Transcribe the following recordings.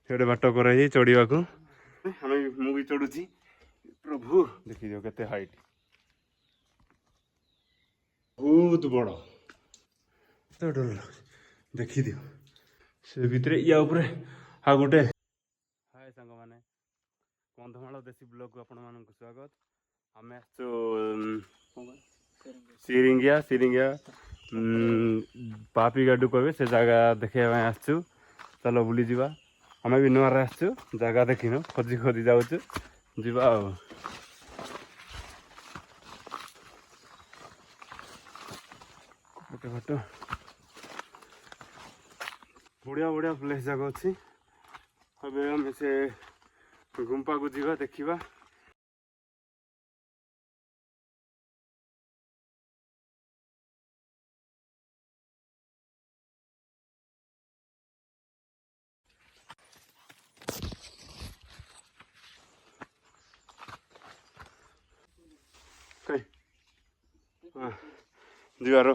गोटे बाट कर चढ़ा को मु भी चढ़ुची प्रभु देखी दियो केते हाइट बहुत बड़ तो डर देखी दियो से भितर या ऊपर हाँ गोटे हाय सांग मैंने कंधमाल देसी ब्लॉग को आपण मानक स्वागत आम सिरिंगिया सिरिंगिया पापी गाडू कहे से जगह देखा आसचु चलो बुली जावा आम भी नुआर आसचु जगह देखिन खोजी खोजी जाऊँ जीवा गोटे बाट बढ़िया बढ़िया प्लेस जगह अच्छी अबे आम से गुंपा को जीवा देखिबा कहीं जीवार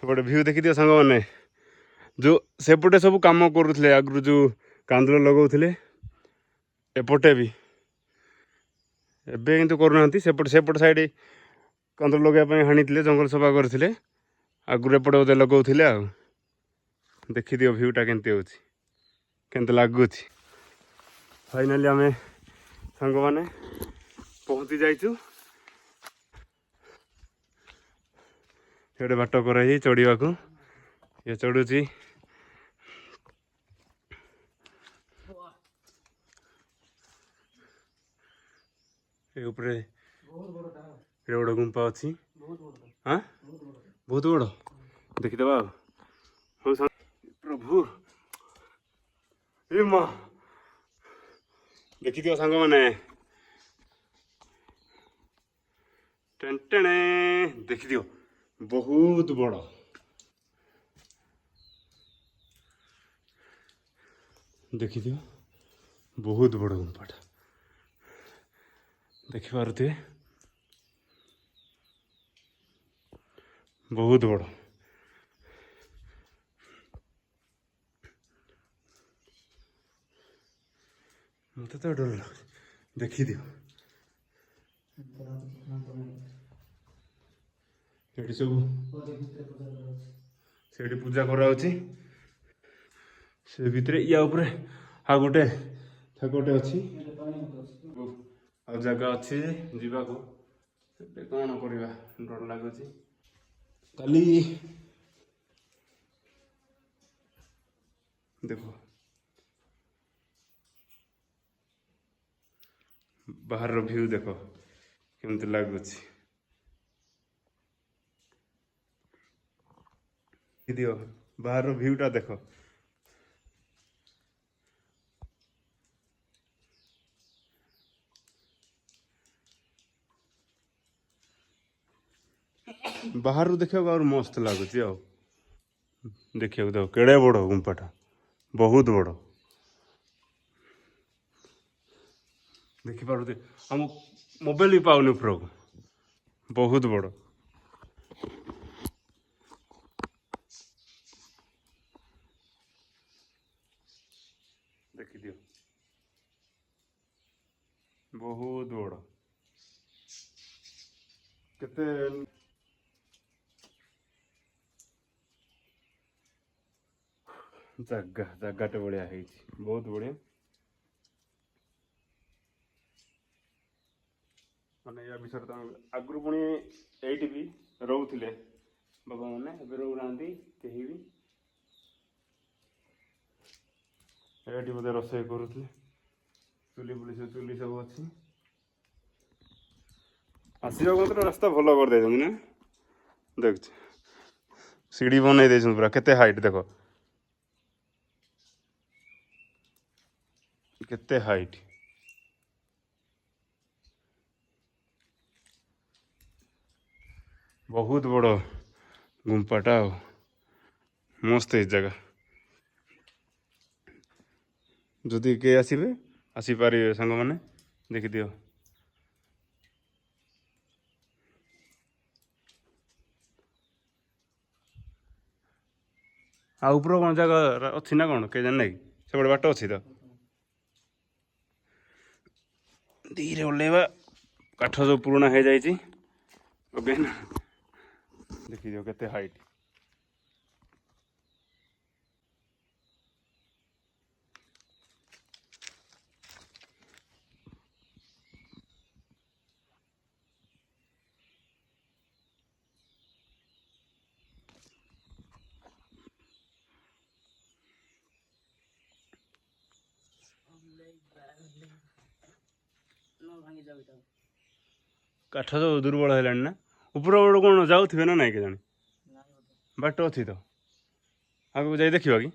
सेपटे भ्यू देखी दियो सांग मैंने जो सेपटे सब काम करुले आगु जो कांदुल लगौले एपटे भी एबे किंतु करूना सेपट सेपट साइड कांदुल लगाई हाणी जंगल सफा करते आगु एपटे बोधे लगौले आ देखी दियो भ्यूटा केमती हो लगुच फाइनाली आम सांग मैंने पहुँची जाइचु गोटे बाट कर चढ़ा को ये चढ़ुची ऊपर गोटे गुंपा अच्छी हाँ बहुत बड़ देखीदे प्रभु ए माँ देखी दियो सांग मैंने टेंटेने देखी दियो बहुत बड़ देखी दियो बहुत बड़ गुंपाटा देखी पारे बहुत बड़ मत तो डर लगे देखी दियो ये सब से पूजा कराऊँगी से भितर या ऊपर हाँ गोटे ठाकुरटे अच्छी आ जगह अच्छी जीवा को कौन करवा डर लगुच काली देखो बाहर व्यू देखो केमती लगुच दियो बाहर व्यूटा देखो बाहर देखा और मस्त लगुच देखिए देखो केड़े बड़ गुंपाटा बहुत बड़ देखी पारे हम मोबाइल भी पाऊनी ऊपर को बहुत बड़ देखी दियो बहुत बड़ केते जगह जगहटे बढ़िया है बहुत बढ़िया माने या विषय तो आगु पुणी एटी भी रोले बाबा मैंने ए रोना कहीं भी ये बोधे रोसे करुले चुली बुली चुली सब अच्छी आसवा मतलब रास्ता भल कर दे ना देख सीढ़ी बनई दे पूरा केते हाइट देखो केते हाइट बहुत बड़ गुंपाटा मस्त है जगह जदि के आसबे आसीपारे सांग मैंने देखी दियो आ ऊपर कौन जगह अच्छी ना कौन के जान ना कि से बाट अच्छी तो धीरे ओल्लेवा काठ जो पुराना हो जाए देखी दियो केते हाइट काठ जो दुर्बल है ना ऊपर कौन जाऊे ना ना के जाने बाट अच्छी तो आगे जाए देखा कि